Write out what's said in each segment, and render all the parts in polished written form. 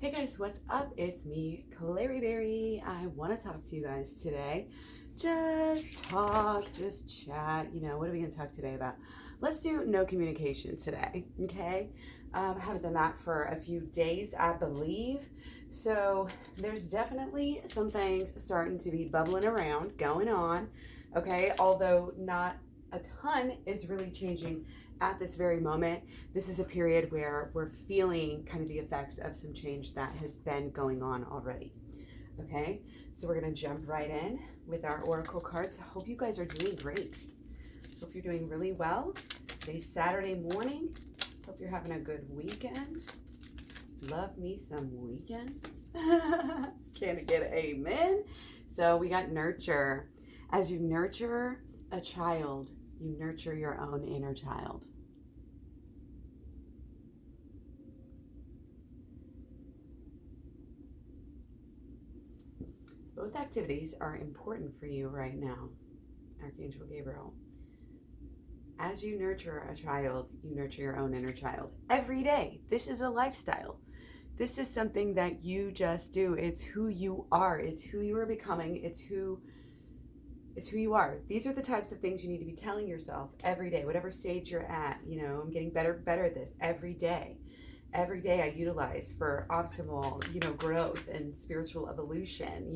Hey guys, what's up? It's me, Klairee Berry. I want to talk to you guys today. Just talk, just chat. What are we going to talk today about? Let's do no communication today, okay? I haven't done that for a few days, I believe. So there's definitely some things starting to be bubbling around, going on, okay? Although not a ton is really changing at this very moment. This is a period where we're feeling kind of the effects of some change that has been going on already. Okay, so we're going to jump right in with our oracle cards. I hope you guys are doing great. Hope you're doing really well. Today's Saturday morning. Hope you're having a good weekend. Love me some weekends. Can I get an amen? So we got nurture. As you nurture a child, you nurture your own inner child. Both activities are important for you right now, Archangel Gabriel. As you nurture a child, you nurture your own inner child. Every day. This is a lifestyle. This is something that you just do. It's who you are. It's who you are becoming. It's who you are. These are the types of things you need to be telling yourself every day, whatever stage you're at. I'm getting better at this every day. Every day I utilize for optimal, growth and spiritual evolution.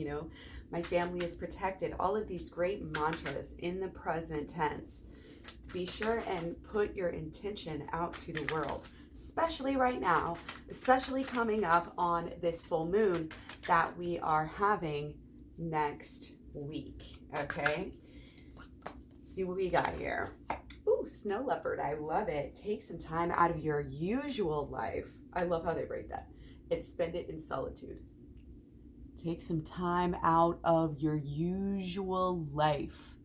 My family is protected. All of these great mantras in the present tense. Be sure and put your intention out to the world, especially right now, especially coming up on this full moon that we are having next week. Okay, let's see what we got here. Ooh, snow leopard. I love it. Take some time out of your usual life. I love how they break that. And spend it in solitude. Take some time out of your usual life.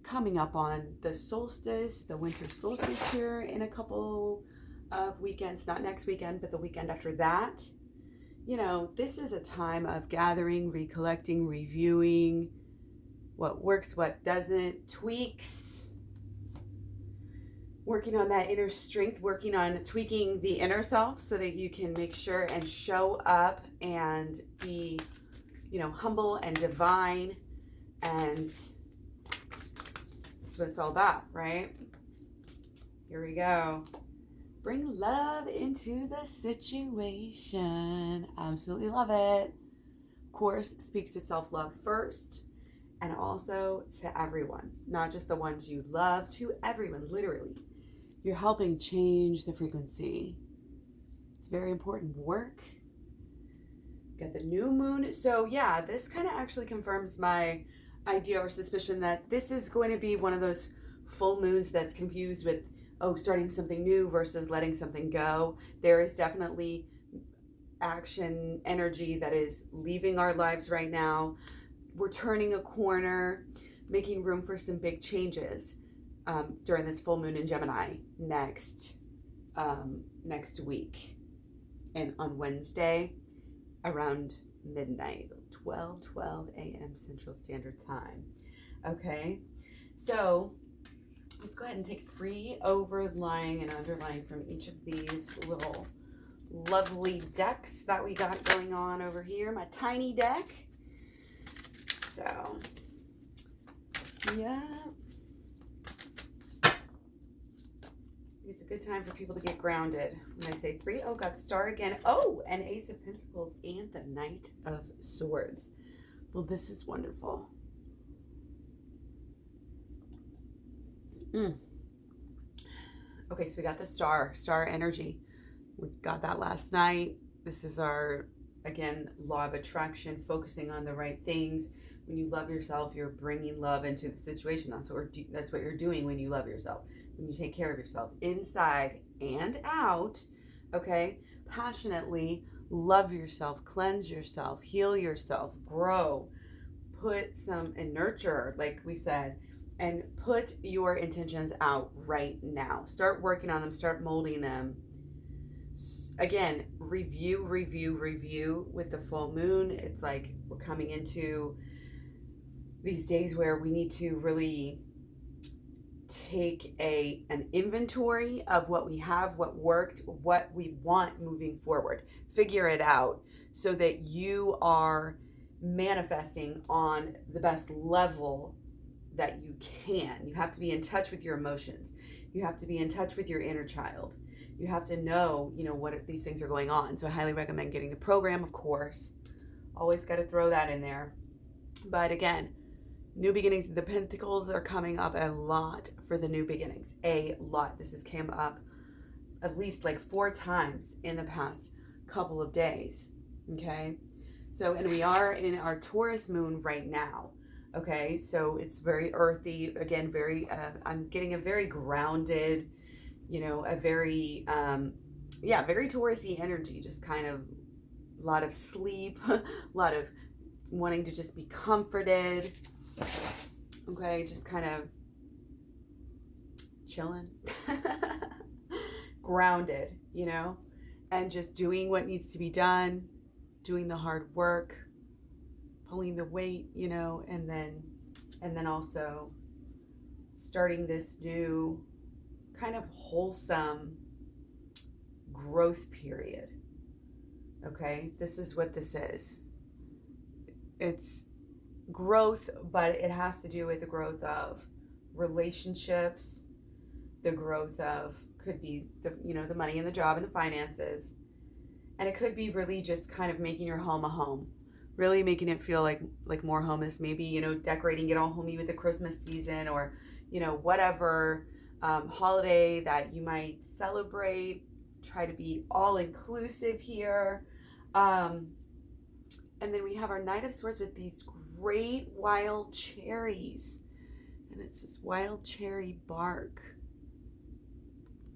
Coming up on the solstice, the winter solstice here in a couple of weekends, not next weekend, but the weekend after that. This is a time of gathering, recollecting, reviewing what works, what doesn't, tweaks, working on that inner strength, working on tweaking the inner self so that you can make sure and show up and be, humble and divine. And that's what it's all about, right? Here we go. Bring love into the situation. Absolutely love it. Of course, speaks to self-love first and also to everyone, not just the ones you love, to everyone, literally. You're helping change the frequency. It's very important work. Got the new moon. So yeah, this kind of actually confirms my idea or suspicion that this is going to be one of those full moons that's confused with starting something new versus letting something go. There is definitely action energy that is leaving our lives right now. We're turning a corner, making room for some big changes during this full moon in Gemini next week. And on Wednesday around midnight, 12 a.m. Central Standard Time. Okay, so let's go ahead and take 3 overlying and underlying from each of these little lovely decks that we got going on over here. My tiny deck. So, yeah. It's a good time for people to get grounded. When I say 3, got Star again. An Ace of Pentacles and the Knight of Swords. Well, this is wonderful. Okay, so we got the star energy. We got that last night. This is our, again, law of attraction, focusing on the right things. When you love yourself, you're bringing love into the situation. That's what you're doing when you love yourself. When you take care of yourself inside and out, okay? Passionately love yourself, cleanse yourself, heal yourself, grow, and nurture, like we said, and put your intentions out right now. Start working on them, start molding them. Again, review with the full moon. It's like we're coming into these days where we need to really take an inventory of what we have, what worked, what we want moving forward. Figure it out so that you are manifesting on the best level that you can. You have to be in touch with your emotions. You have to be in touch with your inner child. You have to know, what these things are going on. So I highly recommend getting the program, of course. Always got to throw that in there. But again, new beginnings, the pentacles are coming up a lot for the new beginnings. A lot. This has came up at least like 4 times in the past couple of days. Okay. So, and we are in our Taurus moon right now. Okay. So it's very earthy. Again, I'm getting a very grounded, a very, very Taurus-y energy. Just kind of a lot of sleep, a lot of wanting to just be comforted. Okay, just kind of chilling, grounded, and just doing what needs to be done, doing the hard work, pulling the weight, and then also starting this new kind of wholesome growth period. Okay, this is what this is. It's growth, but it has to do with the growth of relationships, the growth of, could be the money and the job and the finances, and it could be really just kind of making your home a home, really making it feel like more homeless. Maybe decorating it all homey with the Christmas season, or whatever holiday that you might celebrate. Try to be all inclusive here. And then we have our Knight of Swords with these great wild cherries. And it's this wild cherry bark.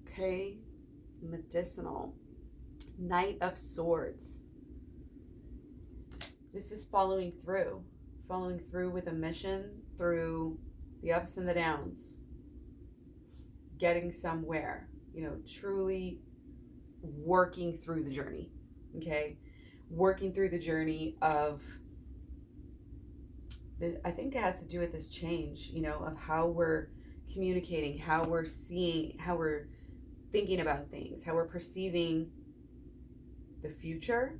Okay? Medicinal. Knight of Swords. This is following through. Following through with a mission, through the ups and the downs. Getting somewhere. Truly working through the journey. Okay? Working through the journey of, I think it has to do with this change, of how we're communicating, how we're seeing, how we're thinking about things, how we're perceiving the future,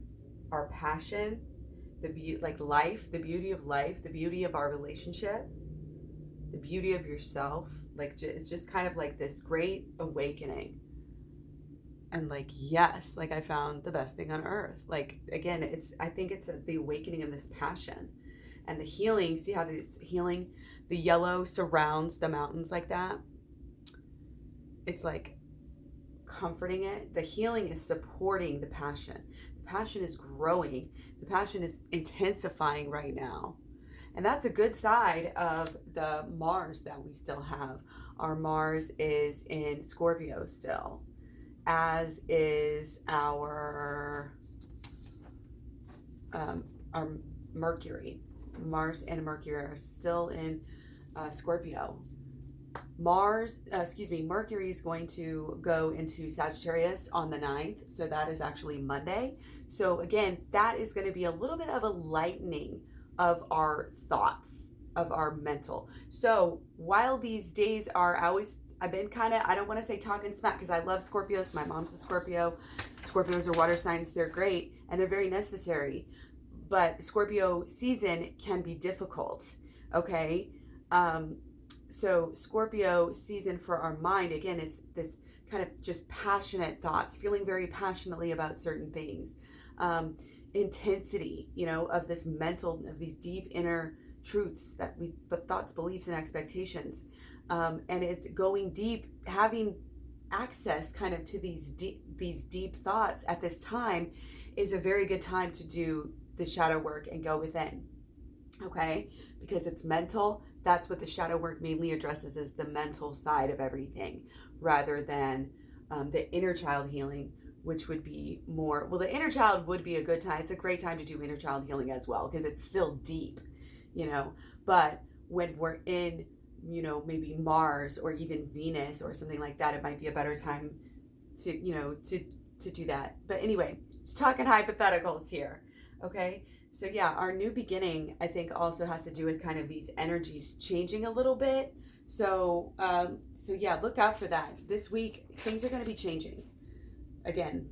our passion, life, the beauty of life, the beauty of our relationship, the beauty of yourself. It's just kind of like this great awakening. And yes, I found the best thing on earth. Again, I think it's the awakening of this passion and the healing. See how this healing, the yellow surrounds the mountains like that? It's comforting it. The healing is supporting the passion. The passion is growing. The passion is intensifying right now. And that's a good side of the Mars that we still have. Our Mars is in Scorpio still, as is our Mercury. Mars and Mercury are still in Scorpio. Mercury is going to go into Sagittarius on the 9th. So that is actually Monday. So again, that is going to be a little bit of a lightening of our thoughts, of our mental. So while these days are I've been I don't want to say talking smack because I love Scorpios. My mom's a Scorpio. Scorpios are water signs. They're great and they're very necessary. But Scorpio season can be difficult. Okay. So Scorpio season for our mind, again, it's this kind of just passionate thoughts, feeling very passionately about certain things. Intensity, of this mental, of these deep inner truths but thoughts, beliefs, and expectations. And it's going deep, having access kind of to these deep thoughts at this time is a very good time to do the shadow work and go within. Okay? Because it's mental. That's what the shadow work mainly addresses, is the mental side of everything, rather than the inner child healing, which would be more, the inner child would be a good time. It's a great time to do inner child healing as well, because it's still deep, but when we're in, maybe Mars or even Venus or something like that, it might be a better time to do that. But anyway, just talking hypotheticals here. Okay. So yeah, our new beginning, I think, also has to do with kind of these energies changing a little bit. So, yeah, look out for that. This week, things are going to be changing. Again,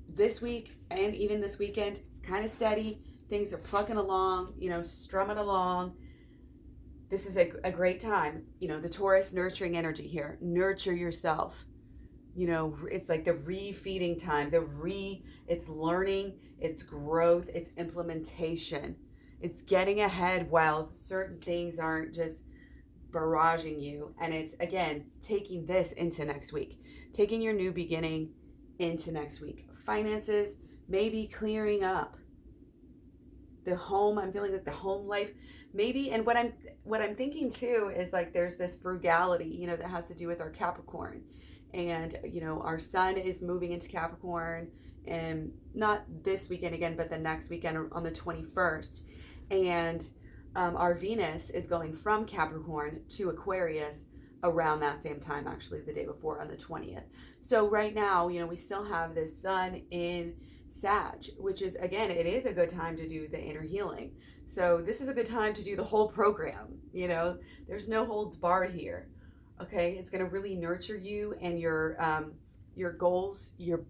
this week and even this weekend, it's kind of steady. Things are plucking along, strumming along. This is a great time. The Taurus nurturing energy here. Nurture yourself. It's like the refeeding time. It's learning, it's growth, it's implementation. It's getting ahead while certain things aren't just barraging you. And it's, again, taking this into next week. Taking your new beginning into next week. Finances, maybe clearing up. The home, I'm feeling like the home life, maybe. And what I'm thinking too is like there's this frugality, that has to do with our Capricorn. And, our sun is moving into Capricorn, and not this weekend again, but the next weekend on the 21st. And our Venus is going from Capricorn to Aquarius around that same time, actually the day before on the 20th. So right now, we still have this sun in Sag, which is, again, it is a good time to do the inner healing. So this is a good time to do the whole program. There's no holds barred here. Okay, it's going to really nurture you and your goals, your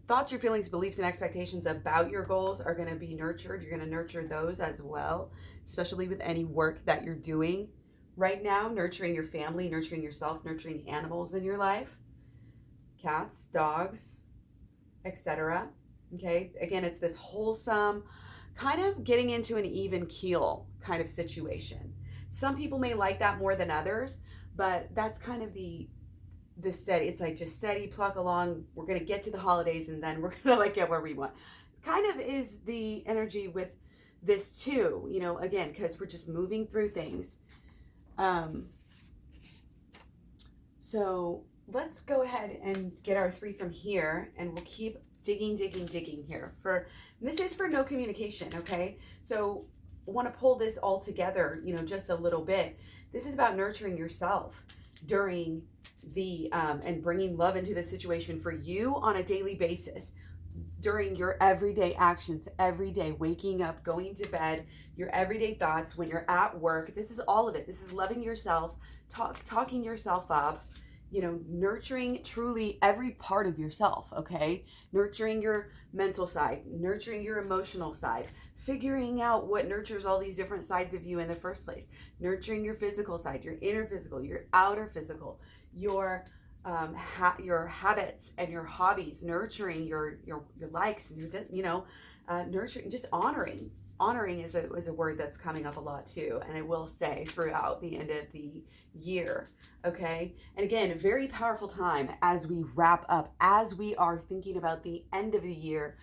thoughts, your feelings, beliefs, and expectations about your goals are going to be nurtured. You're going to nurture those as well, especially with any work that you're doing right now, nurturing your family, nurturing yourself, nurturing animals in your life, cats, dogs, etc. Okay, again, it's this wholesome kind of getting into an even keel kind of situation. Some people may like that more than others, but that's kind of the steady. It's like just steady, pluck along. We're going to get to the holidays and then we're going to get where we want. Kind of is the energy with this too, again, because we're just moving through things. So let's go ahead and get our 3 from here, and we'll keep digging here. This is for no communication, okay? So I want to pull this all together, just a little bit. This is about nurturing yourself during the, and bringing love into the situation for you on a daily basis, during your everyday actions, every day, waking up, going to bed, your everyday thoughts, when you're at work. This is all of it. This is loving yourself, talking yourself up, nurturing truly every part of yourself, okay? Nurturing your mental side, nurturing your emotional side, figuring out what nurtures all these different sides of you in the first place, nurturing your physical side, your inner physical, your outer physical, your habits and your hobbies, nurturing your likes and your, nurturing, just honoring. Honoring is a word that's coming up a lot too, and I will say throughout the end of the year, okay? And again, a very powerful time as we wrap up, as we are thinking about the end of the year,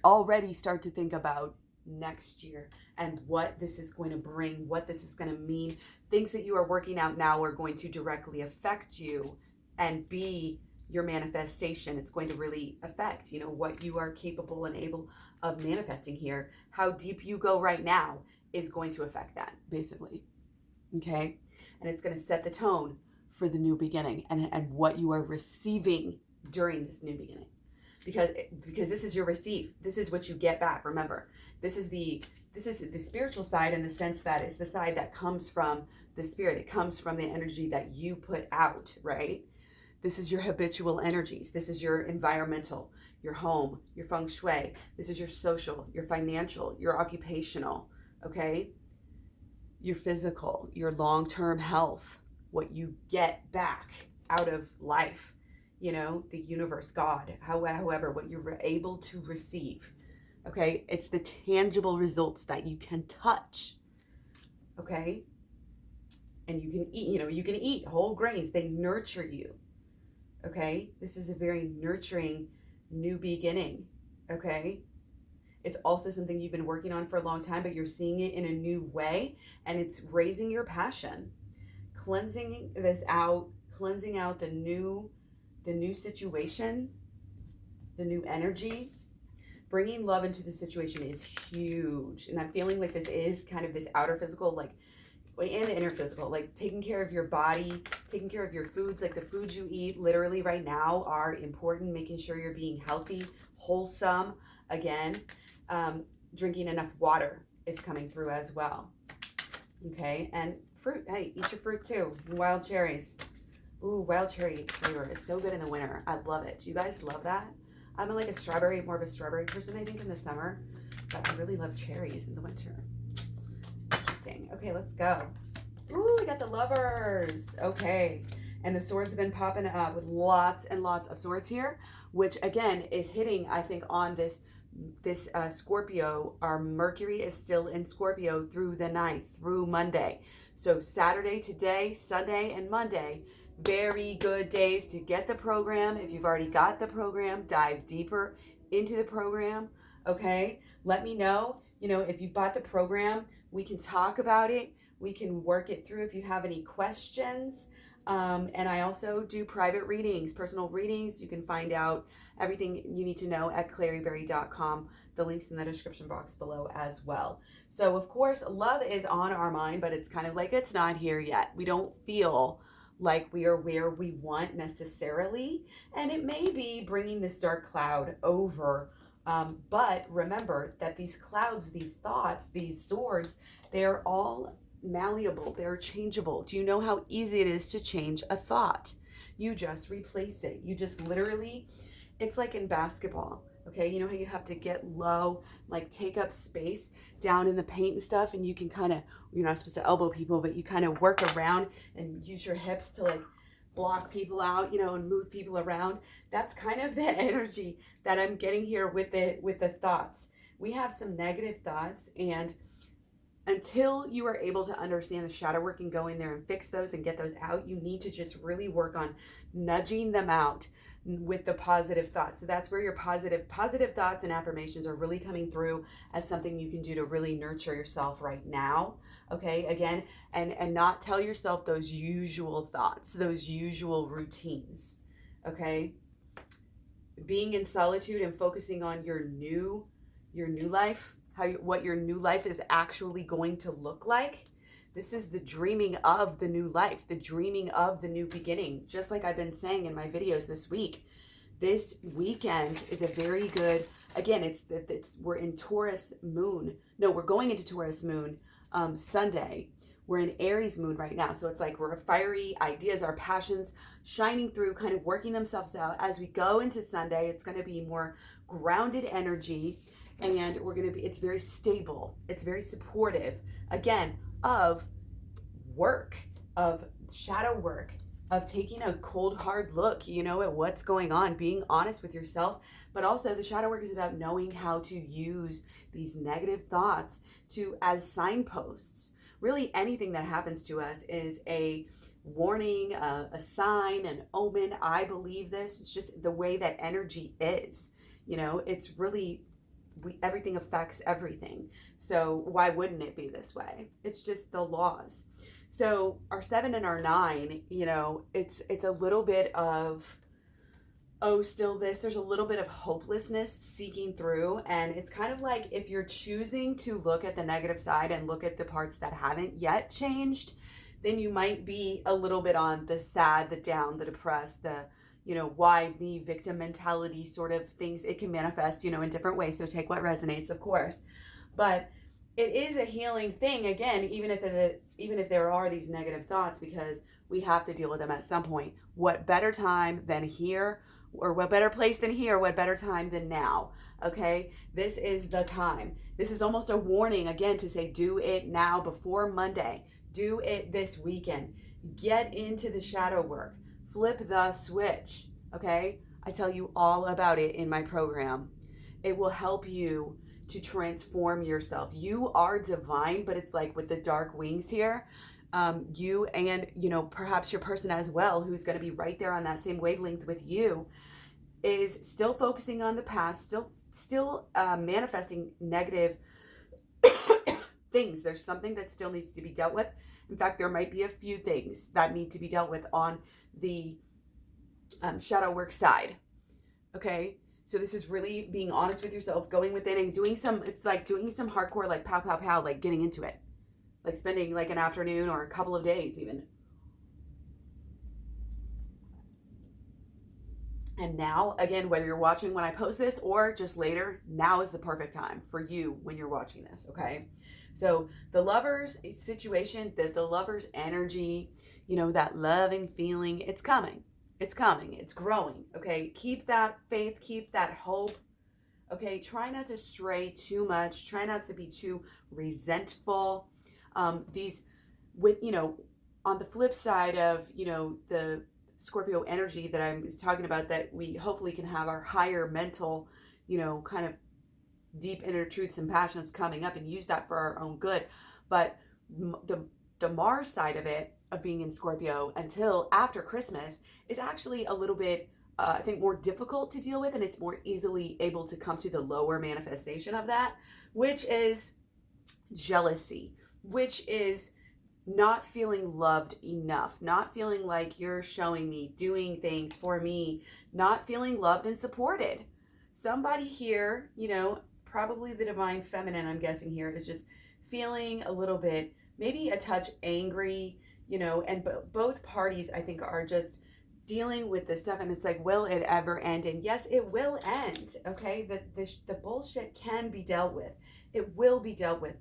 already start to think about next year and what this is going to bring, what this is going to mean. Things that you are working out now are going to directly affect you and be your manifestation. It's going to really affect, what you are capable and able of manifesting here. How deep you go right now is going to affect that, basically. Okay? And it's going to set the tone for the new beginning and what you are receiving during this new beginning. Because this is your receive. This is what you get back. Remember, this is the spiritual side, in the sense that it's the side that comes from the spirit. It comes from the energy that you put out, right? This is your habitual energies. This is your environmental, your home, your feng shui. This is your social, your financial, your occupational, okay? Your physical, your long-term health, what you get back out of life, the universe, God, however, what you're able to receive, okay? It's the tangible results that you can touch, okay? And you can eat, you can eat whole grains. They nurture you. Okay, this is a very nurturing new beginning. Okay, it's also something you've been working on for a long time, but you're seeing it in a new way, and it's raising your passion, cleansing this out, cleansing out the new situation, the new energy. Bringing love into the situation is huge, and I'm feeling like this is kind of this outer physical, like, and the inner physical, like taking care of your body, taking care of your foods, like the foods you eat literally right now are important, making sure you're being healthy, wholesome. Again, drinking enough water is coming through as well. Okay, and fruit. Hey, eat your fruit too. Wild cherries. Ooh, wild cherry flavor is so good in the winter. I love it. Do you guys love that? I'm like more of a strawberry person, I think, in the summer. But I really love cherries in the winter. Interesting. Okay, let's go. Ooh, we got the lovers. Okay. And the swords have been popping up with lots and lots of swords here, which again is hitting, I think, on this Scorpio. Our Mercury is still in Scorpio through the 9th, through Monday. So Saturday, today, Sunday, and Monday, very good days to get the program. If you've already got the program, dive deeper into the program. Okay. Let me know, if you've bought the program, we can talk about it. We can work it through if you have any questions. And I also do private readings, personal readings. You can find out everything you need to know at klaireeberry.com. The link's in the description box below as well. So, of course, love is on our mind, but it's kind of like it's not here yet. We don't feel like we are where we want necessarily. And it may be bringing this dark cloud over. But remember that these clouds, these thoughts, these swords, they're all malleable. They're changeable. Do you know how easy it is to change a thought? You just replace it. You just literally, it's like in basketball. Okay, you know how you have to get low, like take up space down in the paint and stuff, and you can kind of, you're not supposed to elbow people, but you kind of work around and use your hips to like block people out, and move people around. That's kind of the energy that I'm getting here with the thoughts. We have some negative thoughts, and until you are able to understand the shadow work and go in there and fix those and get those out, you need to just really work on nudging them out with the positive thoughts. So that's where your positive thoughts and affirmations are really coming through as something you can do to really nurture yourself right now. Okay, again, and not tell yourself those usual thoughts, those usual routines. Okay, being in solitude and focusing on your new life, what your new life is actually going to look like. This is the dreaming of the new life, the dreaming of the new beginning. Just like I've been saying in my videos this week, this weekend is a very good, again, we're in Taurus moon. No, we're going into Taurus moon Sunday. We're in Aries moon right now. So it's like we're fiery ideas, our passions shining through, kind of working themselves out. As we go into Sunday, it's going to be more grounded energy. And it's very stable. It's very supportive, again, of work, of shadow work, of taking a cold, hard look, at what's going on, being honest with yourself. But also the shadow work is about knowing how to use these negative thoughts as signposts. Really anything that happens to us is a warning, a sign, an omen. I believe this. It's just the way that energy is. It's really... everything affects everything. So why wouldn't it be this way? It's just the laws. So our 7 and our 9, it's a little bit of, still this. There's a little bit of hopelessness seeking through. And it's kind of like if you're choosing to look at the negative side and look at the parts that haven't yet changed, then you might be a little bit on the sad, the down, the depressed, the why me, victim mentality sort of things. It can manifest, in different ways. So take what resonates, of course. But it is a healing thing, again, even if there are these negative thoughts, because we have to deal with them at some point. What better time than here, or what better place than here, what better time than now, okay? This is the time. This is almost a warning, again, to say do it now before Monday. Do it this weekend. Get into the shadow work. Flip the switch, okay? I tell you all about it in my program. It will help you to transform yourself. You are divine, but it's like with the dark wings here, you and, perhaps your person as well, who's going to be right there on that same wavelength with you, is still focusing on the past, still manifesting negative things. There's something that still needs to be dealt with. In fact, there might be a few things that need to be dealt with on the shadow work side. Okay, so this is really being honest with yourself, going within and doing some hardcore, like pow, pow, pow, like getting into it, like spending like an afternoon or a couple of days even. And now, again, whether you're watching when I post this or just later, now is the perfect time for you when you're watching this, okay? So the lover's situation, the lover's energy, that loving feeling, it's coming. It's coming. It's growing. Okay. Keep that faith. Keep that hope. Okay. Try not to stray too much. Try not to be too resentful. These, with, on the flip side of, the Scorpio energy that I'm talking about, that we hopefully can have our higher mental, kind of deep inner truths and passions coming up and use that for our own good. But the Mars side of it, of being in Scorpio until after Christmas, is actually a little bit, I think, more difficult to deal with, and it's more easily able to come to the lower manifestation of that, which is jealousy, which is not feeling loved enough, not feeling like you're showing me, doing things for me, not feeling loved and supported. Somebody here, probably the divine feminine, I'm guessing here, is just feeling a little bit, maybe a touch angry, and both parties, I think, are just dealing with this stuff. And it's like, will it ever end? And yes, it will end. Okay. The bullshit can be dealt with. It will be dealt with.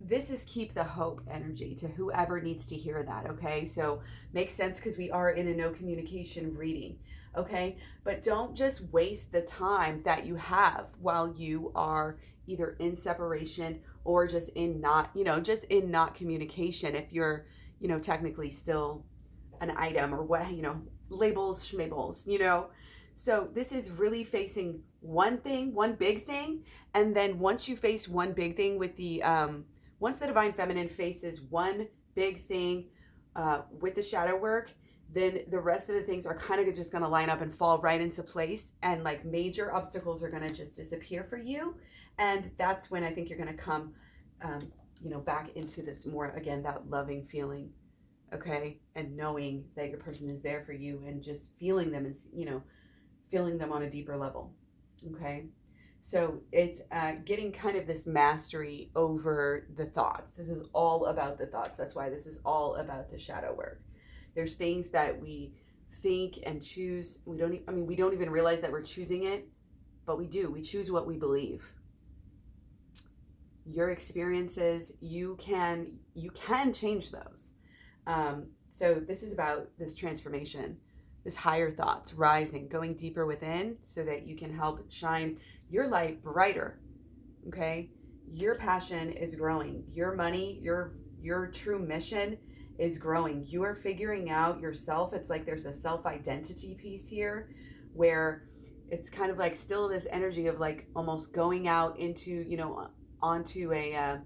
This is keep the hope energy to whoever needs to hear that. Okay. So makes sense, because we are in a no communication reading. Okay. But don't just waste the time that you have while you are either in separation or just in not communication. If you're, technically still an item, or what, labels, schmabels, So this is really facing one big thing. And then once you face one big thing with once the divine feminine faces one big thing with the shadow work, then the rest of the things are kind of just going to line up and fall right into place. And like major obstacles are going to just disappear for you. And that's when I think you're going to come, back into this more, again, that loving feeling. Okay. And knowing that your person is there for you, and just feeling them, and, feeling them on a deeper level. Okay. So it's getting kind of this mastery over the thoughts. This is all about the thoughts. That's why this is all about the shadow work. There's things that we think and choose. We don't even realize that we're choosing it, but we do. We choose what we believe. Your experiences, you can change those. So this is about this transformation, this higher thoughts, rising, going deeper within, so that you can help shine your light brighter. Okay. Your passion is growing. Your money, your true mission is growing. You are figuring out yourself. It's like there's a self-identity piece here, where it's kind of like still this energy of like almost going out into, onto a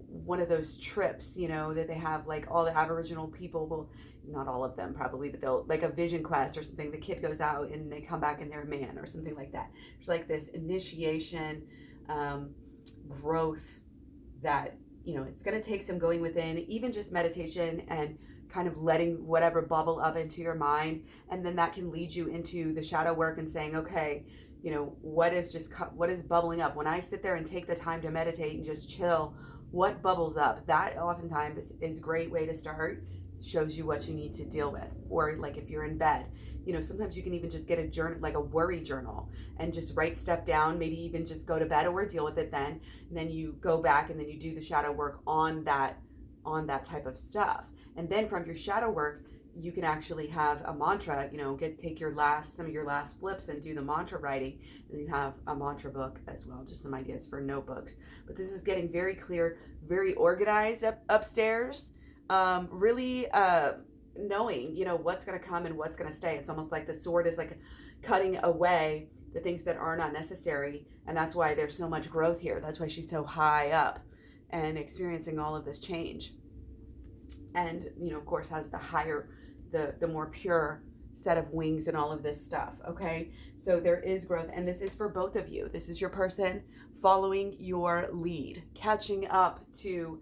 one of those trips, that they have, like all the Aboriginal people, well, not all of them probably, but they'll, like a vision quest or something. The kid goes out and they come back and they're a man or something like that. It's like this initiation, growth that, it's going to take some going within, even just meditation and kind of letting whatever bubble up into your mind. And then that can lead you into the shadow work and saying, okay, what is bubbling up? When I sit there and take the time to meditate and just chill, what bubbles up? That oftentimes is a great way to start. Shows you what you need to deal with. Or like if you're in bed, sometimes you can even just get a journal, like a worry journal, and just write stuff down, maybe even just go to bed or deal with it then. And then you go back and then you do the shadow work on that type of stuff. And then from your shadow work, you can actually have a mantra, take some of your last flips and do the mantra writing. And you have a mantra book as well, just some ideas for notebooks. But this is getting very clear, very organized upstairs. Really knowing, what's going to come and what's going to stay. It's almost like the sword is like cutting away the things that are not necessary. And that's why there's so much growth here. That's why she's so high up and experiencing all of this change. And, of course, has the higher, the more pure set of wings and all of this stuff. Okay. So there is growth, and this is for both of you. This is your person following your lead, catching up to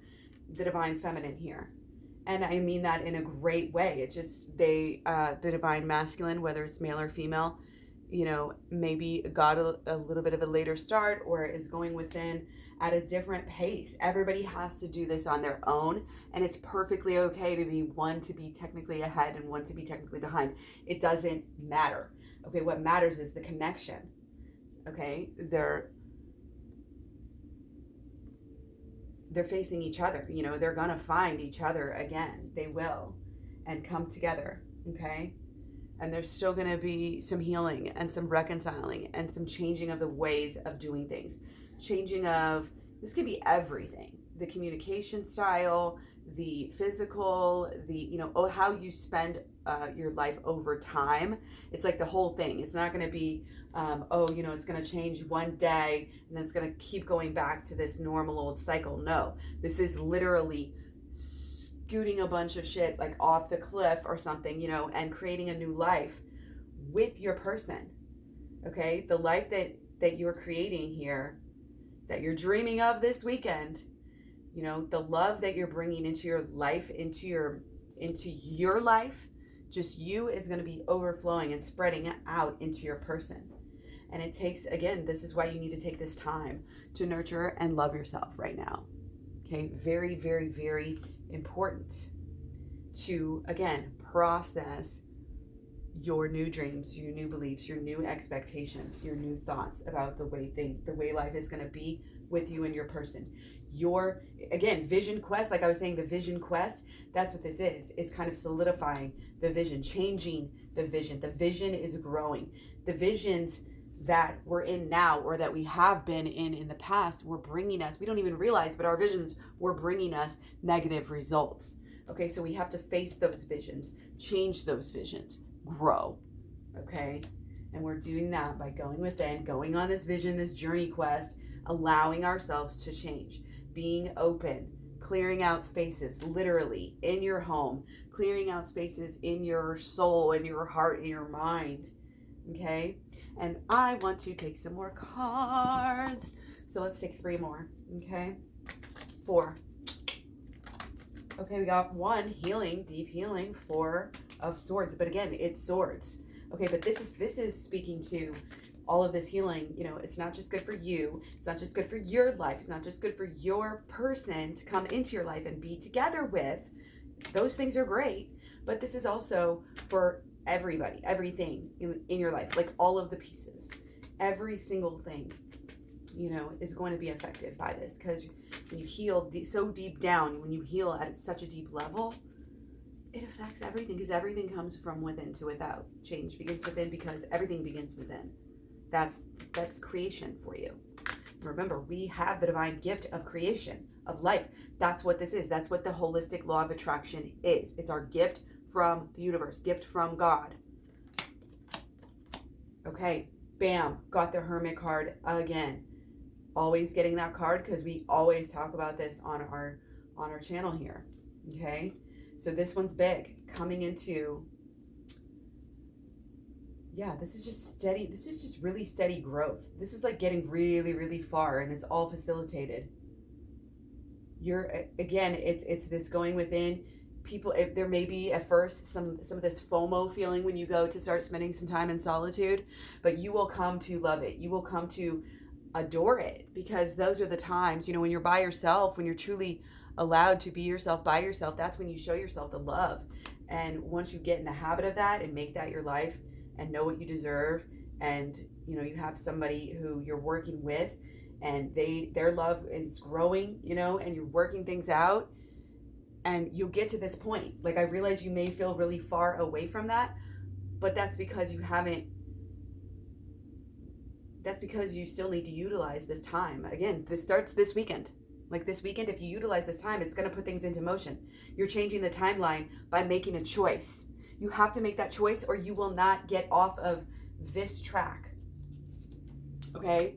the divine feminine here. And I mean that in a great way. It's just the divine masculine, whether it's male or female, maybe got a little bit of a later start or is going within at a different pace. Everybody has to do this on their own, and it's perfectly okay to be one to be technically ahead and one to be technically behind. It doesn't matter. Okay, what matters is the connection. Okay, they're facing each other. You know, they're gonna find each other again. They will, and come together. Okay. And there's still going to be some healing and some reconciling and some changing of the ways of doing things. Changing of, this could be everything. The communication style, the physical, how you spend your life over time. It's like the whole thing. It's not going to be, it's going to change one day and then it's going to keep going back to this normal old cycle. No, this is literally scooting a bunch of shit like off the cliff or something, and creating a new life with your person. Okay, the life that you're creating here, that you're dreaming of this weekend, the love that you're bringing into your life, into your life, just you, is going to be overflowing and spreading out into your person. And it takes, again, this is why you need to take this time to nurture and love yourself right now. Okay, very, very, very important to, again, process your new dreams, your new beliefs, your new expectations, your new thoughts about the way life is going to be with you and your person. Your, again, vision quest, like I was saying, the vision quest, that's what this is. It's kind of solidifying the vision, changing the vision. The vision is growing. The visions that we're in now, or that we have been in the past, were bringing us, we don't even realize, but our visions were bringing us negative results. Okay, so we have to face those visions, change those visions, grow. Okay, and we're doing that by going within, going on this vision, this journey quest, allowing ourselves to change, being open, clearing out spaces, literally in your home, clearing out spaces in your soul, in your heart, in your mind. Okay, and I want to take some more cards. So let's take 3 more. Okay, 4. Okay, we got 1, healing, deep healing, 4 of swords. But again, it's swords. Okay, but this is speaking to all of this healing. It's not just good for you. It's not just good for your life. It's not just good for your person to come into your life and be together with. Those things are great. But this is also for everybody, everything in your life, like all of the pieces, every single thing, is going to be affected by this. Because when you heal so deep down, when you heal at such a deep level, it affects everything, because everything comes from within to without. Change begins within, because everything begins within. That's creation for you. Remember, we have the divine gift of creation, of life. That's what this is. That's what the holistic law of attraction is. It's our gift from the universe, gift from God. Okay, bam, got the Hermit card again. Always getting that card, because we always talk about this on our channel here. Okay, so this one's big, coming into, this is just steady. This is just really steady growth. This is like getting really, really far, and it's all facilitated. It's this going within. People, if there may be at first some of this FOMO feeling when you go to start spending some time in solitude, but you will come to love it. You will come to adore it, because those are the times, when you're by yourself, when you're truly allowed to be yourself by yourself, that's when you show yourself the love. And once you get in the habit of that and make that your life and know what you deserve, and you have somebody who you're working with and their love is growing, and you're working things out, and you'll get to this point. Like, I realize you may feel really far away from that, but that's because you still need to utilize this time. Again, this starts this weekend. Like this weekend, if you utilize this time, it's going to put things into motion. You're changing the timeline by making a choice. You have to make that choice, or you will not get off of this track. Okay?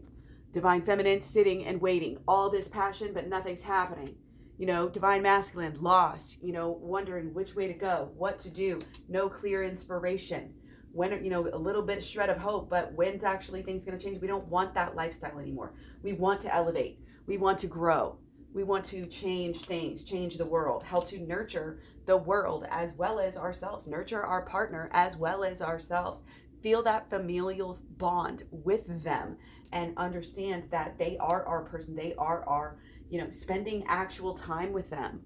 Divine feminine, sitting and waiting. All this passion, but nothing's happening. Divine masculine, lost, wondering which way to go, what to do, no clear inspiration. When, a little bit shred of hope, but when's actually things going to change? We don't want that lifestyle anymore. We want to elevate. We want to grow. We want to change things, change the world, help to nurture the world as well as ourselves, nurture our partner as well as ourselves. Feel that familial bond with them and understand that they are our person. They are our, spending actual time with them.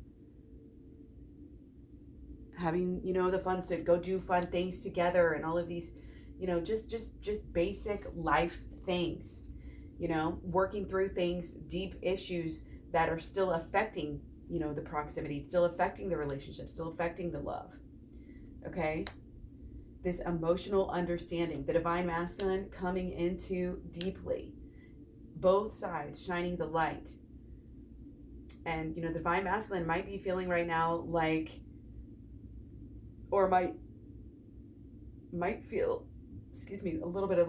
Having, the fun to go do fun things together and all of these, just basic life things, working through things, deep issues that are still affecting, the proximity, still affecting the relationship, still affecting the love. Okay? This emotional understanding, the divine masculine coming into deeply, both sides shining the light. And, the divine masculine might be feeling right now like, or might feel, a little bit of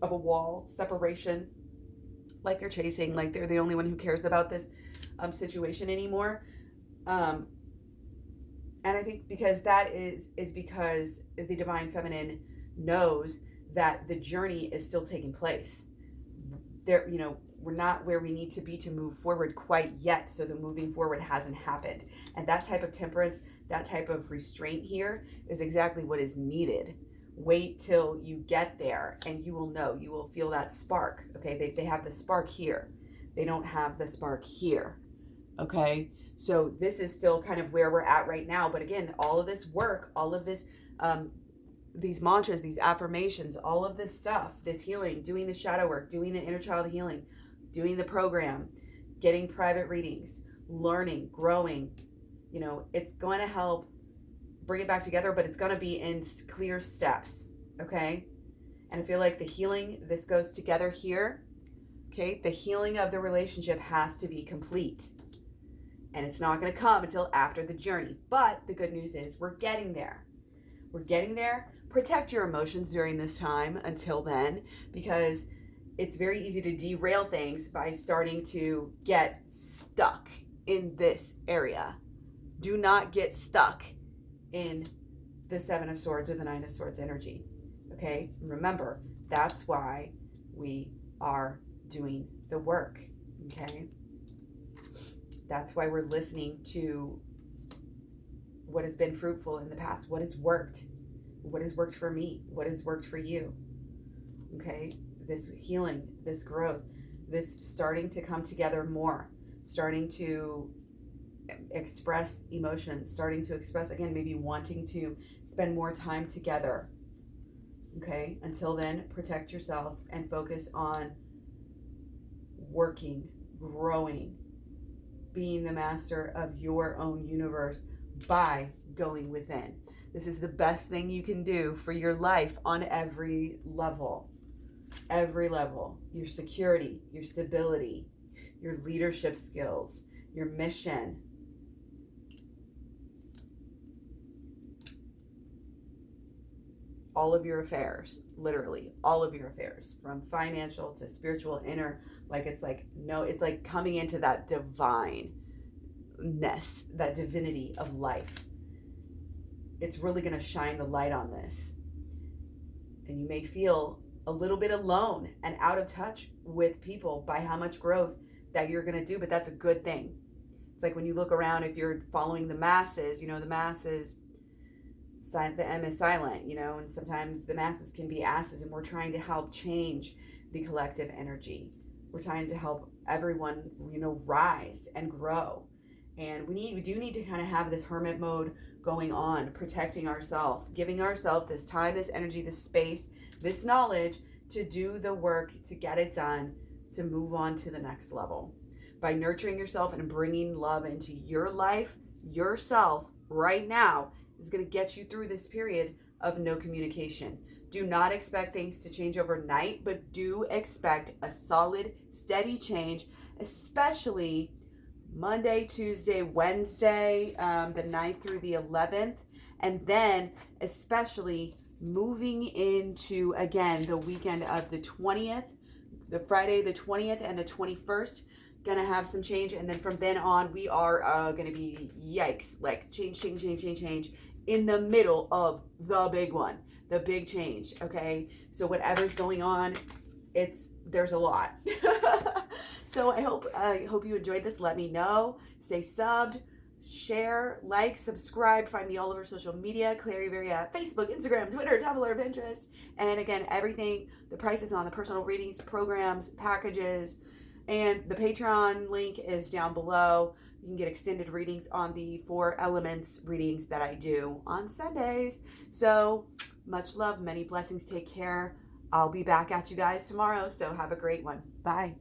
a wall, separation, like they're chasing, like they're the only one who cares about this situation anymore. And I think because that is because the divine feminine knows that the journey is still taking place. There, we're not where we need to be to move forward quite yet. So the moving forward hasn't happened. And that type of temperance, that type of restraint here is exactly what is needed. Wait till you get there and you will know, you will feel that spark. Okay. They have the spark here. They don't have the spark here. Okay. So this is still kind of where we're at right now. But again, all of this work, all of this, these mantras, these affirmations, all of this stuff, this healing, doing the shadow work, doing the inner child healing, doing the program, getting private readings, learning, growing, it's going to help bring it back together, but it's going to be in clear steps. Okay. And I feel like the healing, this goes together here. Okay. The healing of the relationship has to be complete. And it's not going to come until after the journey. But the good news is we're getting there. We're getting there. Protect your emotions during this time until then, because it's very easy to derail things by starting to get stuck in this area. Do not get stuck in the Seven of Swords or the Nine of Swords energy. Okay? Remember, that's why we are doing the work. Okay? That's why we're listening to what has been fruitful in the past. What has worked? What has worked for me? What has worked for you? Okay? This healing, this growth, this starting to come together more, starting to express emotions, starting to express, again, maybe wanting to spend more time together. Okay? Until then, protect yourself and focus on working, growing, being the master of your own universe by going within. This is the best thing you can do for your life on every level. Every level. Your security, your stability, your leadership skills, your mission. All of your affairs, literally all of your affairs, from financial to spiritual, inner, it's like coming into that divineness, that divinity of life. It's really going to shine the light on this. And you may feel a little bit alone and out of touch with people by how much growth that you're going to do, but that's a good thing. It's like when you look around, if you're following the masses, the masses, the M is silent, and sometimes the masses can be asses, and we're trying to help change the collective energy. We're trying to help everyone, rise and grow. And we do need to kind of have this hermit mode going on, protecting ourselves, giving ourselves this time, this energy, this space, this knowledge to do the work, to get it done, to move on to the next level. By nurturing yourself and bringing love into your life, yourself right now is going to get you through this period of no communication. Do not expect things to change overnight, but do expect a solid, steady change, especially Monday, Tuesday, Wednesday, the 9th through the 11th, and then especially moving into, again, the weekend of the 20th, the Friday, the 20th and the 21st, gonna have some change. And then from then on, we are gonna be, yikes, change in the middle of the big one, the big change, okay? So whatever's going on, there's a lot. So I hope you enjoyed this. Let me know. Stay subbed, share, like, subscribe. Find me all over social media. Klairee Berry at Facebook, Instagram, Twitter, Tumblr, Pinterest. And again, everything, the prices on the personal readings, programs, packages, and the Patreon link is down below. You can get extended readings on the 4 elements readings that I do on Sundays. So much love, many blessings. Take care. I'll be back at you guys tomorrow. So have a great one. Bye.